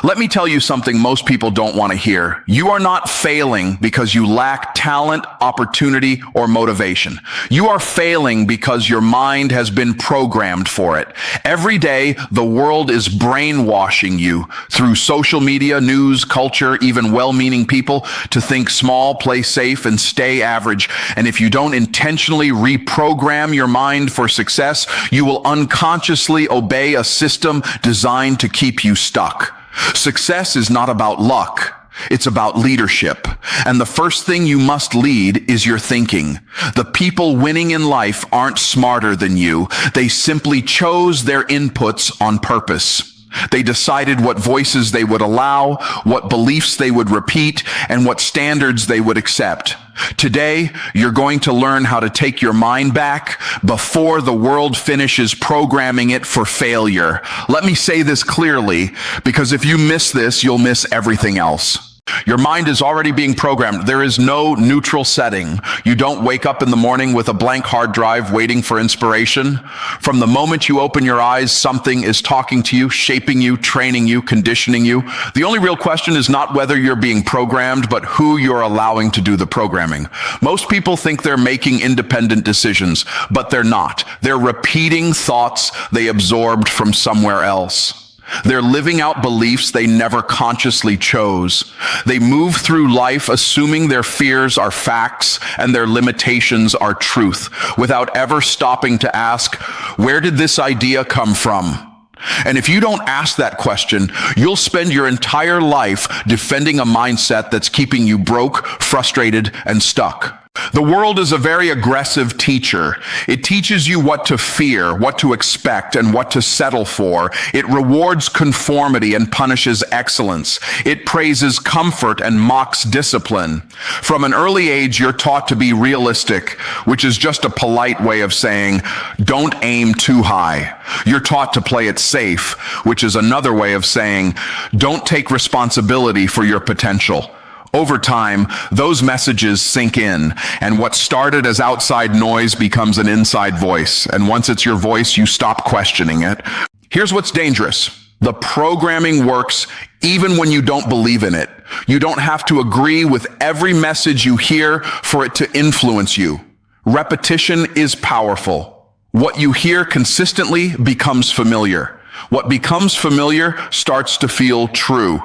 Let me tell you something most people don't want to hear. You are not failing because you lack talent, opportunity, or motivation. You are failing because your mind has been programmed for it. Every day, the world is brainwashing you through social media, news, culture, even well-meaning people to think small, play safe, and stay average. And if you don't intentionally reprogram your mind for success, you will unconsciously obey a system designed to keep you stuck. Success is not about luck. It's about leadership. And the first thing you must lead is your thinking. The people winning in life aren't smarter than you. They simply chose their inputs on purpose. They decided what voices they would allow, what beliefs they would repeat, and what standards they would accept. Today, you're going to learn how to take your mind back before the world finishes programming it for failure. Let me say this clearly, because if you miss this, you'll miss everything else. Your mind is already being programmed. There is no neutral setting. You don't wake up in the morning with a blank hard drive waiting for inspiration. From the moment you open your eyes, something is talking to you, shaping you, training you, conditioning you. The only real question is not whether you're being programmed, but who you're allowing to do the programming. Most people think they're making independent decisions, but they're not. They're repeating thoughts they absorbed from somewhere else. They're living out beliefs they never consciously chose. They move through life assuming their fears are facts and their limitations are truth, without ever stopping to ask, where did this idea come from? And if you don't ask that question, you'll spend your entire life defending a mindset that's keeping you broke, frustrated, and stuck. The world is a very aggressive teacher. It teaches you what to fear, what to expect, and what to settle for. It rewards conformity and punishes excellence. It praises comfort and mocks discipline. From an early age, you're taught to be realistic, which is just a polite way of saying, don't aim too high. You're taught to play it safe, which is another way of saying, don't take responsibility for your potential. Over time, those messages sink in, and what started as outside noise becomes an inside voice. And once it's your voice, you stop questioning it. Here's what's dangerous. The programming works even when you don't believe in it. You don't have to agree with every message you hear for it to influence you. Repetition is powerful. What you hear consistently becomes familiar. What becomes familiar starts to feel true.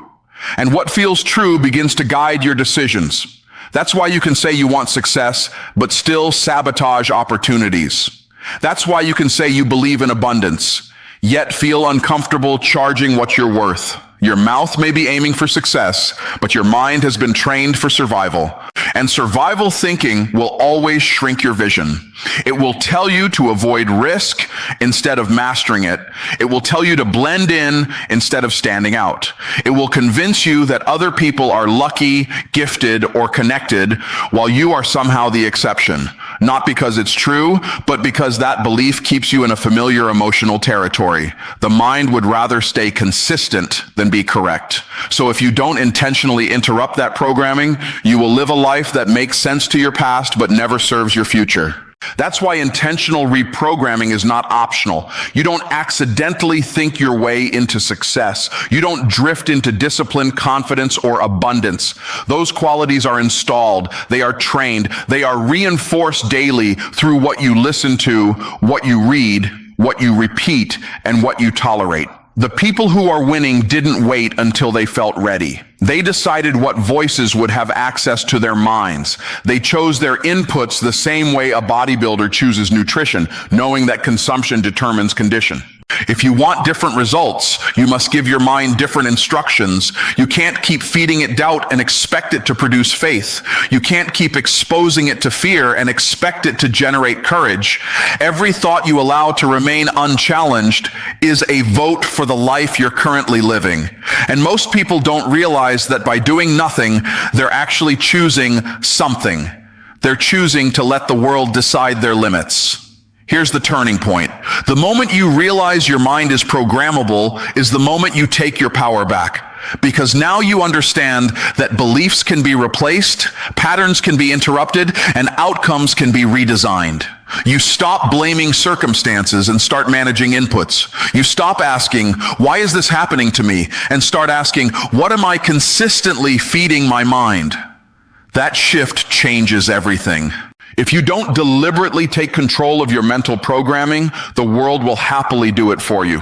And what feels true begins to guide your decisions. That's why you can say you want success, but still sabotage opportunities. That's why you can say you believe in abundance, yet feel uncomfortable charging what you're worth. Your mouth may be aiming for success, but your mind has been trained for survival. And survival thinking will always shrink your vision. It will tell you to avoid risk instead of mastering it. It will tell you to blend in instead of standing out. It will convince you that other people are lucky, gifted, or connected, while you are somehow the exception. Not because it's true, but because that belief keeps you in a familiar emotional territory. The mind would rather stay consistent than be correct. So if you don't intentionally interrupt that programming, you will live a life that makes sense to your past but never serves your future. That's why intentional reprogramming is not optional. You don't accidentally think your way into success. You don't drift into discipline, confidence, or abundance. Those qualities are installed. They are trained. They are reinforced daily through what you listen to, what you read, what you repeat, and what you tolerate. The people who are winning didn't wait until they felt ready. They decided what voices would have access to their minds. They chose their inputs the same way a bodybuilder chooses nutrition, knowing that consumption determines condition. If you want different results, you must give your mind different instructions. You can't keep feeding it doubt and expect it to produce faith. You can't keep exposing it to fear and expect it to generate courage. Every thought you allow to remain unchallenged is a vote for the life you're currently living. And most people don't realize that by doing nothing, they're actually choosing something. They're choosing to let the world decide their limits. Here's the turning point. The moment you realize your mind is programmable is the moment you take your power back. Because now you understand that beliefs can be replaced, patterns can be interrupted, and outcomes can be redesigned. You stop blaming circumstances and start managing inputs. You stop asking, why is this happening to me? And start asking, what am I consistently feeding my mind? That shift changes everything. If you don't deliberately take control of your mental programming, the world will happily do it for you,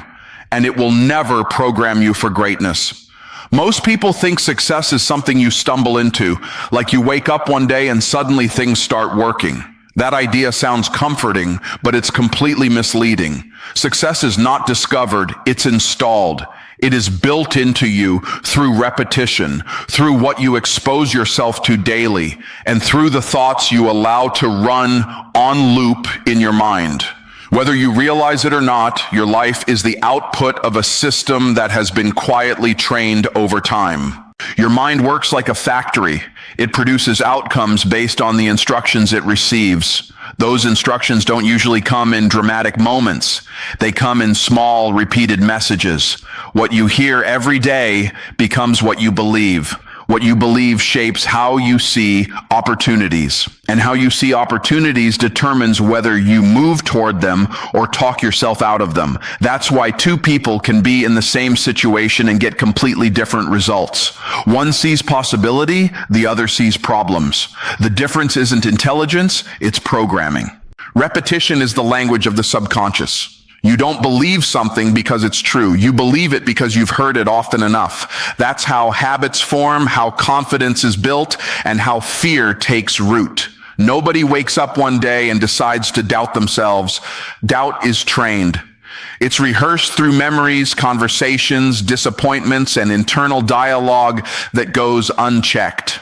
and it will never program you for greatness. Most people think success is something you stumble into, like you wake up one day and suddenly things start working. That idea sounds comforting, but it's completely misleading. Success is not discovered, it's installed. It is built into you through repetition, through what you expose yourself to daily, and through the thoughts you allow to run on loop in your mind. Whether you realize it or not, your life is the output of a system that has been quietly trained over time. Your mind works like a factory. It produces outcomes based on the instructions it receives. Those instructions don't usually come in dramatic moments. They come in small, repeated messages. What you hear every day becomes what you believe. What you believe shapes how you see opportunities. And how you see opportunities determines whether you move toward them or talk yourself out of them. That's why two people can be in the same situation and get completely different results. One sees possibility, the other sees problems. The difference isn't intelligence, it's programming. Repetition is the language of the subconscious. You don't believe something because it's true. You believe it because you've heard it often enough. That's how habits form, how confidence is built, and how fear takes root. Nobody wakes up one day and decides to doubt themselves. Doubt is trained. It's rehearsed through memories, conversations, disappointments, and internal dialogue that goes unchecked.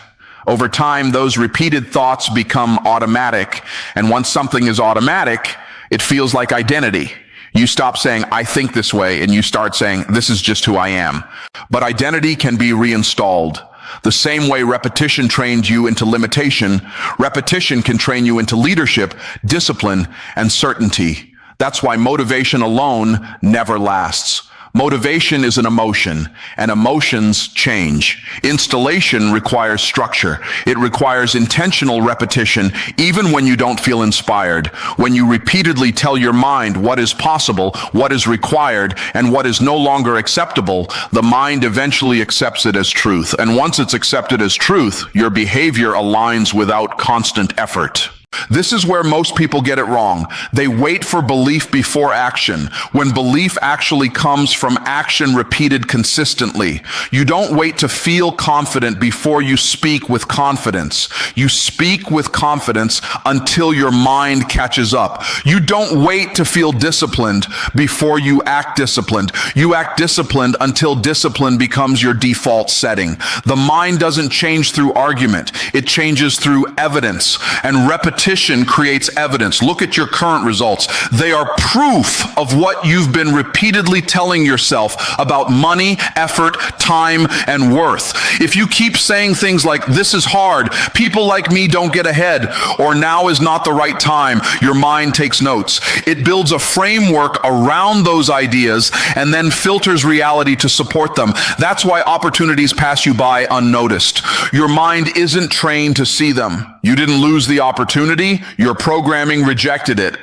Over time, those repeated thoughts become automatic, and once something is automatic, it feels like identity. You stop saying, I think this way, and you start saying, this is just who I am. But identity can be reinstalled. The same way repetition trained you into limitation, repetition can train you into leadership, discipline, and certainty. That's why motivation alone never lasts. Motivation is an emotion, and emotions change. Installation requires structure. It requires intentional repetition, even when you don't feel inspired. When you repeatedly tell your mind what is possible, what is required, and what is no longer acceptable, the mind eventually accepts it as truth. And once it's accepted as truth, your behavior aligns without constant effort. This is where most people get it wrong. They wait for belief before action, when belief actually comes from action repeated consistently. You don't wait to feel confident before you speak with confidence. You speak with confidence until your mind catches up. You don't wait to feel disciplined before you act disciplined. You act disciplined until discipline becomes your default setting. The mind doesn't change through argument. It changes through evidence, and repetition creates evidence. Look at your current results. They are proof of what you've been repeatedly telling yourself about money, effort, time, and worth. If you keep saying things like, this is hard, people like me don't get ahead, or now is not the right time, your mind takes notes. It builds a framework around those ideas and then filters reality to support them. That's why opportunities pass you by unnoticed. Your mind isn't trained to see them. You didn't lose the opportunity, your programming rejected it.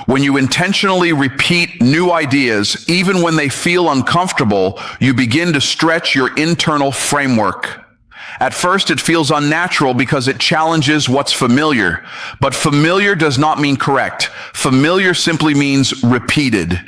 When you intentionally repeat new ideas, even when they feel uncomfortable, you begin to stretch your internal framework. At first, it feels unnatural because it challenges what's familiar. But familiar does not mean correct. Familiar simply means repeated.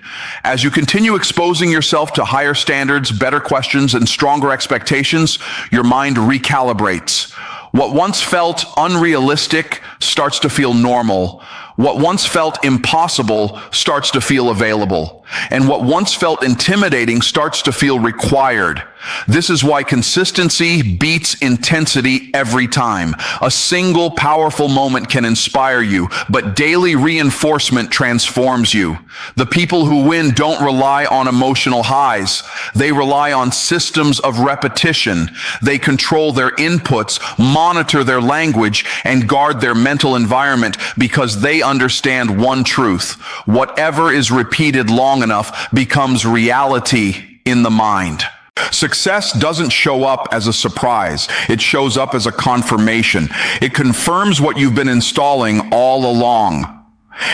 As you continue exposing yourself to higher standards, better questions, and stronger expectations, your mind recalibrates. What once felt unrealistic starts to feel normal. What once felt impossible starts to feel available. And what once felt intimidating starts to feel required. This is why consistency beats intensity every time. A single powerful moment can inspire you, but daily reinforcement transforms you. The people who win don't rely on emotional highs. They rely on systems of repetition. They control their inputs, monitor their language, and guard their mental environment because they understand one truth. Whatever is repeated long enough becomes reality in the mind. Success doesn't show up as a surprise. It shows up as a confirmation. It confirms what you've been installing all along.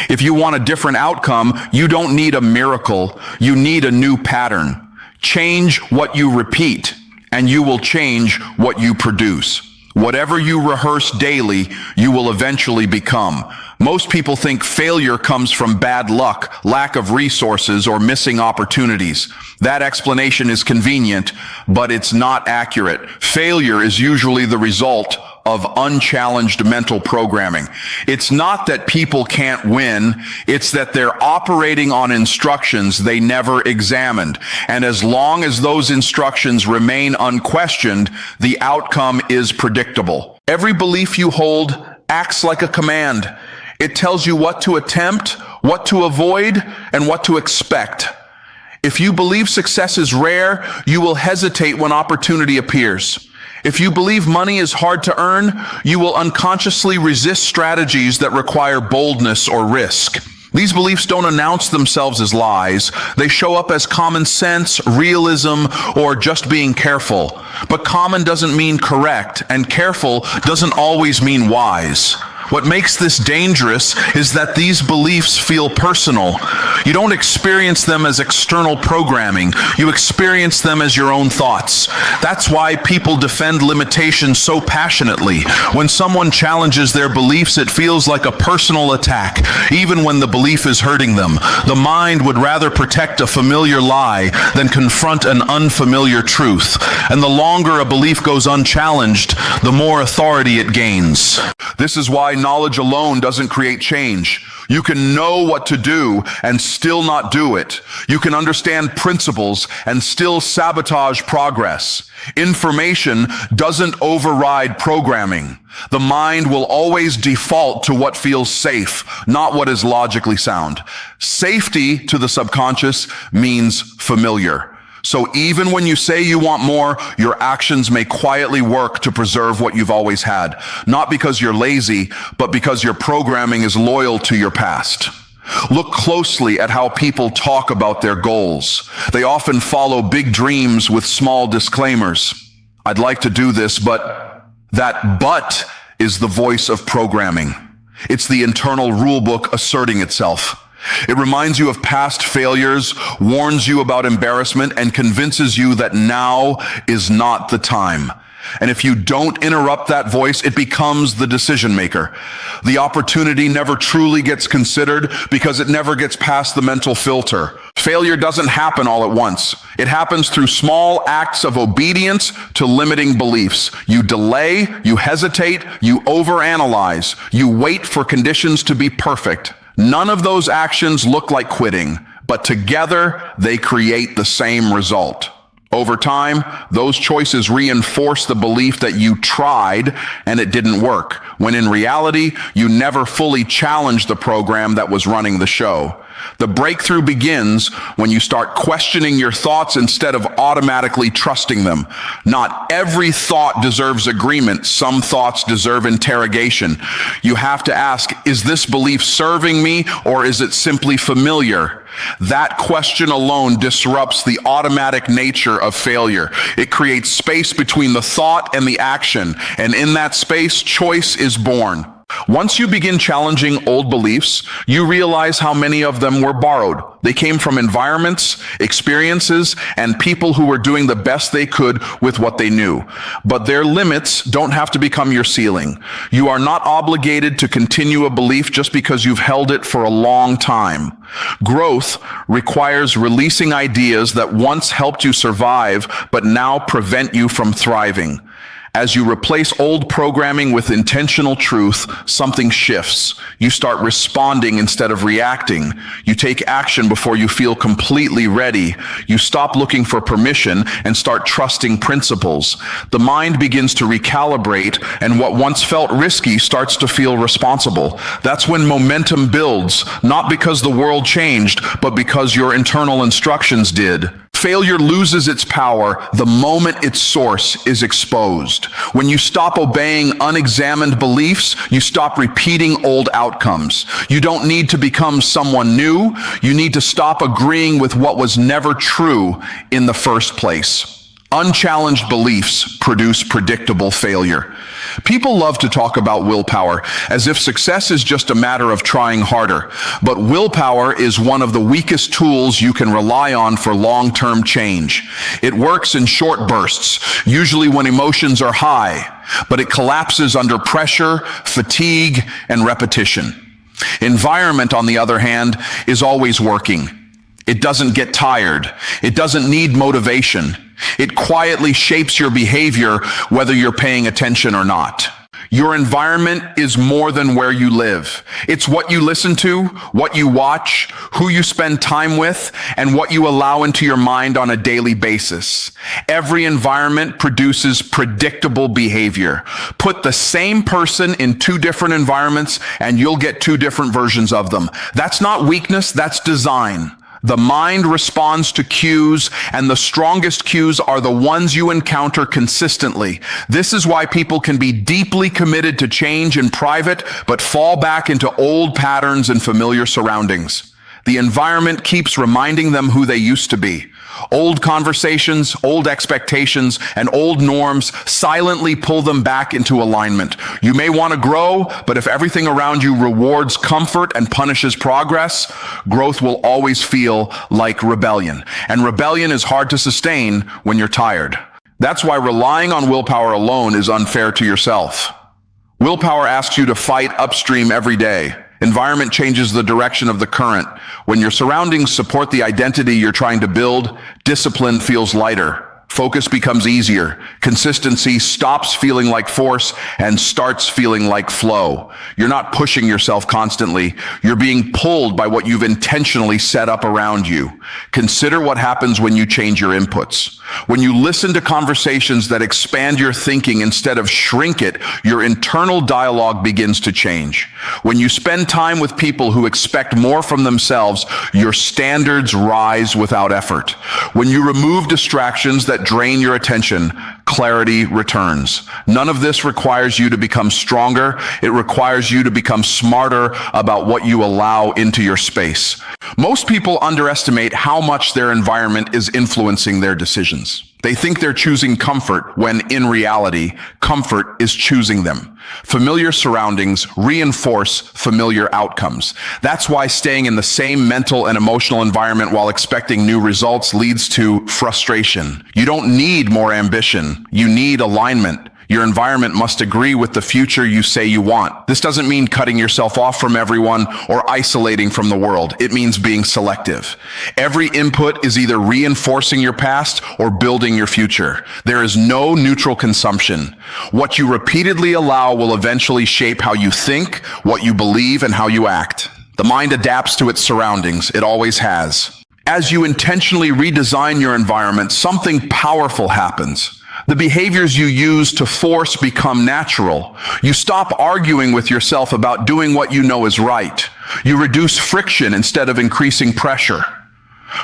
If you want a different outcome, you don't need a miracle. You need a new pattern. Change what you repeat, and you will change what you produce. Whatever you rehearse daily, you will eventually become. Most people think failure comes from bad luck, lack of resources, or missing opportunities. That explanation is convenient, but it's not accurate. Failure is usually the result of unchallenged mental programming. It's not that people can't win, it's that they're operating on instructions they never examined. And as long as those instructions remain unquestioned, the outcome is predictable. Every belief you hold acts like a command. It tells you what to attempt, what to avoid, and what to expect. If you believe success is rare, you will hesitate when opportunity appears. If you believe money is hard to earn, you will unconsciously resist strategies that require boldness or risk. These beliefs don't announce themselves as lies. They show up as common sense, realism, or just being careful. But common doesn't mean correct, and careful doesn't always mean wise. What makes this dangerous is that these beliefs feel personal. You don't experience them as external programming. You experience them as your own thoughts. That's why people defend limitations so passionately. When someone challenges their beliefs, it feels like a personal attack, even when the belief is hurting them. The mind would rather protect a familiar lie than confront an unfamiliar truth. And the longer a belief goes unchallenged, the more authority it gains. This is why knowledge alone doesn't create change. You can know what to do and still not do it. You can understand principles and still sabotage progress. Information doesn't override programming. The mind will always default to what feels safe, not what is logically sound. Safety to the subconscious means familiar. So even when you say you want more, your actions may quietly work to preserve what you've always had. Not because you're lazy, but because your programming is loyal to your past. Look closely at how people talk about their goals. They often follow big dreams with small disclaimers. I'd like to do this, but that "but" is the voice of programming. It's the internal rule book asserting itself. It reminds you of past failures, warns you about embarrassment, and convinces you that now is not the time. And if you don't interrupt that voice, it becomes the decision maker. The opportunity never truly gets considered because it never gets past the mental filter. Failure doesn't happen all at once. It happens through small acts of obedience to limiting beliefs. You delay, you hesitate, you overanalyze, you wait for conditions to be perfect. None of those actions look like quitting, but together they create the same result. Over time, those choices reinforce the belief that you tried and it didn't work, when in reality, you never fully challenged the program that was running the show. The breakthrough begins when you start questioning your thoughts instead of automatically trusting them. Not every thought deserves agreement. Some thoughts deserve interrogation. You have to ask, is this belief serving me or is it simply familiar? That question alone disrupts the automatic nature of failure. It creates space between the thought and the action, and in that space, choice is born. Once you begin challenging old beliefs, you realize how many of them were borrowed. They came from environments, experiences, and people who were doing the best they could with what they knew. But their limits don't have to become your ceiling. You are not obligated to continue a belief just because you've held it for a long time. Growth requires releasing ideas that once helped you survive, but now prevent you from thriving. As you replace old programming with intentional truth, something shifts. You start responding instead of reacting. You take action before you feel completely ready. You stop looking for permission and start trusting principles. The mind begins to recalibrate, and what once felt risky starts to feel responsible. That's when momentum builds, not because the world changed, but because your internal instructions did. Failure loses its power the moment its source is exposed. When you stop obeying unexamined beliefs, you stop repeating old outcomes. You don't need to become someone new. You need to stop agreeing with what was never true in the first place. Unchallenged beliefs produce predictable failure. People love to talk about willpower as if success is just a matter of trying harder. But willpower is one of the weakest tools you can rely on for long-term change. It works in short bursts, usually when emotions are high, but it collapses under pressure, fatigue, and repetition. Environment, on the other hand, is always working. It doesn't get tired. It doesn't need motivation. It quietly shapes your behavior whether you're paying attention or not. Your environment is more than where you live. It's what you listen to, what you watch, who you spend time with, and what you allow into your mind on a daily basis. Every environment produces predictable behavior. Put the same person in two different environments and you'll get two different versions of them. That's not weakness, that's design. The mind responds to cues, and the strongest cues are the ones you encounter consistently. This is why people can be deeply committed to change in private, but fall back into old patterns and familiar surroundings. The environment keeps reminding them who they used to be. Old conversations, old expectations, and old norms silently pull them back into alignment. You may want to grow, but if everything around you rewards comfort and punishes progress, growth will always feel like rebellion. And rebellion is hard to sustain when you're tired. That's why relying on willpower alone is unfair to yourself. Willpower asks you to fight upstream every day. Environment changes the direction of the current. When your surroundings support the identity you're trying to build, discipline feels lighter. Focus becomes easier. Consistency stops feeling like force and starts feeling like flow. You're not pushing yourself constantly. You're being pulled by what you've intentionally set up around you. Consider what happens when you change your inputs. When you listen to conversations that expand your thinking instead of shrink it, your internal dialogue begins to change. When you spend time with people who expect more from themselves, your standards rise without effort. When you remove distractions that drain your attention, clarity returns. None of this requires you to become stronger. It requires you to become smarter about what you allow into your space. Most people underestimate how much their environment is influencing their decisions. They think they're choosing comfort when, in reality, comfort is choosing them. Familiar surroundings reinforce familiar outcomes. That's why staying in the same mental and emotional environment while expecting new results leads to frustration. You don't need more ambition. You need alignment. Your environment must agree with the future you say you want. This doesn't mean cutting yourself off from everyone or isolating from the world. It means being selective. Every input is either reinforcing your past or building your future. There is no neutral consumption. What you repeatedly allow will eventually shape how you think, what you believe, and how you act. The mind adapts to its surroundings. It always has. As you intentionally redesign your environment, something powerful happens. The behaviors you use to force become natural. You stop arguing with yourself about doing what you know is right. You reduce friction instead of increasing pressure.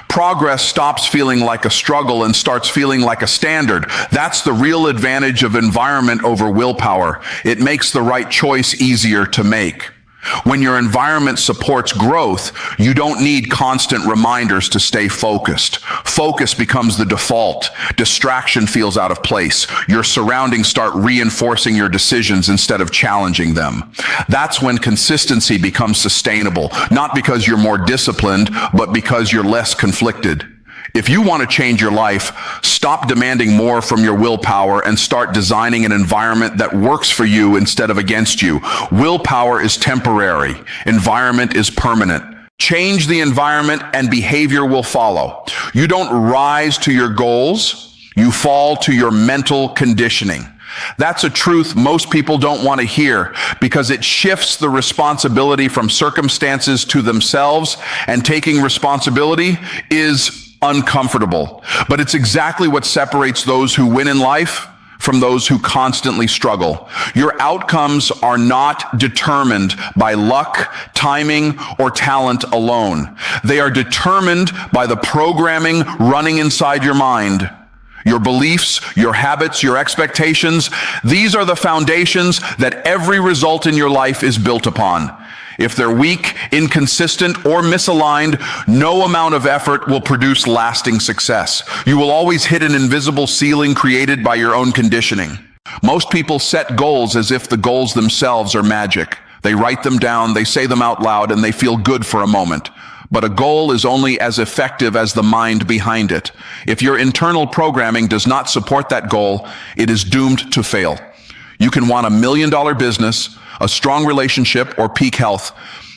Progress stops feeling like a struggle and starts feeling like a standard. That's the real advantage of environment over willpower. It makes the right choice easier to make. When your environment supports growth, you don't need constant reminders to stay focused. Focus becomes the default. Distraction feels out of place. Your surroundings start reinforcing your decisions instead of challenging them. That's when consistency becomes sustainable, not because you're more disciplined, but because you're less conflicted. If you want to change your life, stop demanding more from your willpower and start designing an environment that works for you instead of against you. Willpower is temporary. Environment is permanent. Change the environment and behavior will follow. You don't rise to your goals. You fall to your mental conditioning. That's a truth most people don't want to hear because it shifts the responsibility from circumstances to themselves, and taking responsibility is uncomfortable. But it's exactly what separates those who win in life from those who constantly struggle. Your outcomes are not determined by luck, timing, or talent alone. They are determined by the programming running inside your mind. Your beliefs, your habits, your expectations, these are the foundations that every result in your life is built upon. If they're weak, inconsistent, or misaligned, no amount of effort will produce lasting success. You will always hit an invisible ceiling created by your own conditioning. Most people set goals as if the goals themselves are magic. They write them down, they say them out loud, and they feel good for a moment. But a goal is only as effective as the mind behind it. If your internal programming does not support that goal, it is doomed to fail. You can want $1 million business, a strong relationship, or peak health.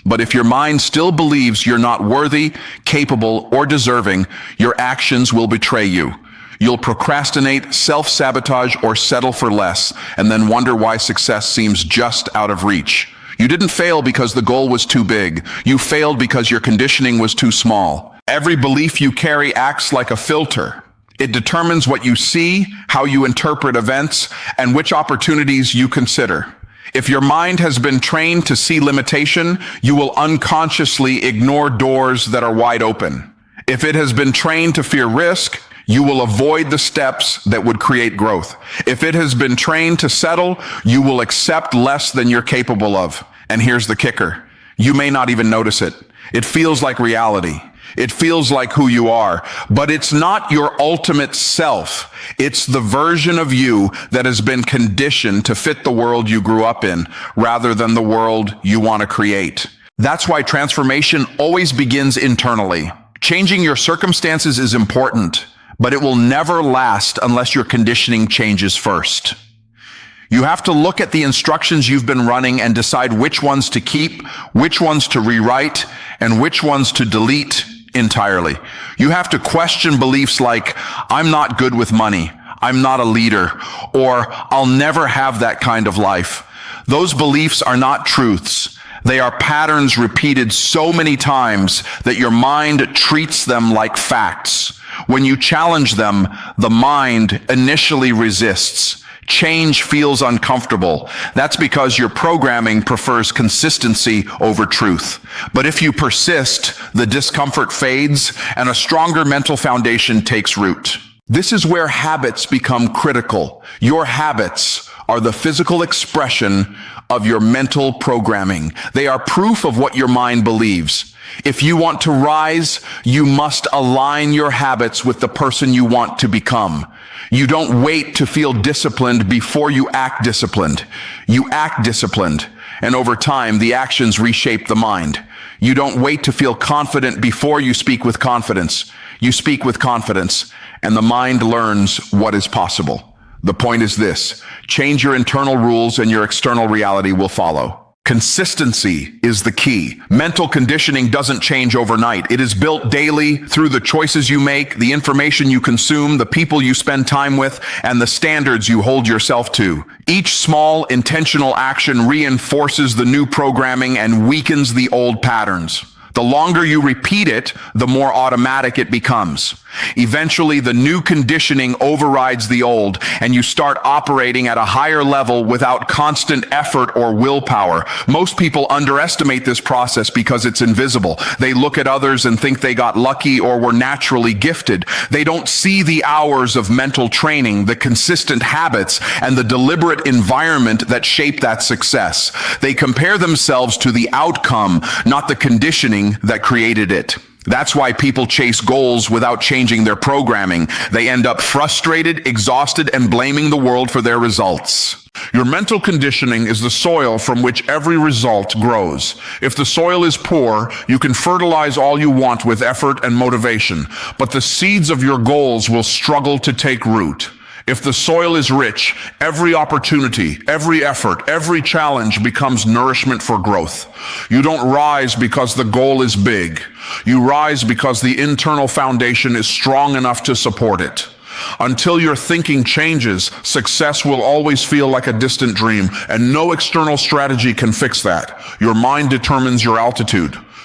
But if your mind still believes you're not worthy, capable, or deserving, your actions will betray you. You'll procrastinate, self-sabotage, or settle for less, and then wonder why success seems just out of reach. You didn't fail because the goal was too big. You failed because your conditioning was too small. Every belief you carry acts like a filter. It determines what you see, how you interpret events, and which opportunities you consider. If your mind has been trained to see limitation, you will unconsciously ignore doors that are wide open. If it has been trained to fear risk, you will avoid the steps that would create growth. If it has been trained to settle, you will accept less than you're capable of. And here's the kicker. You may not even notice it. It feels like reality. It feels like who you are, but it's not your ultimate self. It's the version of you that has been conditioned to fit the world you grew up in, rather than the world you want to create. That's why transformation always begins internally. Changing your circumstances is important, but it will never last unless your conditioning changes first. You have to look at the instructions you've been running and decide which ones to keep, which ones to rewrite, and which ones to delete entirely. You have to question beliefs like, I'm not good with money, I'm not a leader, or I'll never have that kind of life. Those beliefs are not truths. They are patterns repeated so many times that your mind treats them like facts. When you challenge them, the mind initially resists. Change feels uncomfortable. That's because your programming prefers consistency over truth. But if you persist, the discomfort fades and a stronger mental foundation takes root. This is where habits become critical. Your habits are the physical expression of your mental programming. They are proof of what your mind believes. If you want to rise, you must align your habits with the person you want to become. You don't wait to feel disciplined before you act disciplined. You act disciplined, and over time, the actions reshape the mind. You don't wait to feel confident before you speak with confidence. You speak with confidence, and the mind learns what is possible. The point is this: change your internal rules and your external reality will follow. Consistency is the key. Mental conditioning doesn't change overnight. It is built daily through the choices you make, the information you consume, the people you spend time with, and the standards you hold yourself to. Each small, intentional action reinforces the new programming and weakens the old patterns. The longer you repeat it, the more automatic it becomes. Eventually, the new conditioning overrides the old, and you start operating at a higher level without constant effort or willpower. Most people underestimate this process because it's invisible. They look at others and think they got lucky or were naturally gifted. They don't see the hours of mental training, the consistent habits, and the deliberate environment that shape that success. They compare themselves to the outcome, not the conditioning that created it. That's why people chase goals without changing their programming. They end up frustrated, exhausted, and blaming the world for their results. Your mental conditioning is the soil from which every result grows. If the soil is poor, you can fertilize all you want with effort and motivation, but the seeds of your goals will struggle to take root. If the soil is rich, every opportunity, every effort, every challenge becomes nourishment for growth. You don't rise because the goal is big. You rise because the internal foundation is strong enough to support it. Until your thinking changes, success will always feel like a distant dream, and no external strategy can fix that. Your mind determines your altitude.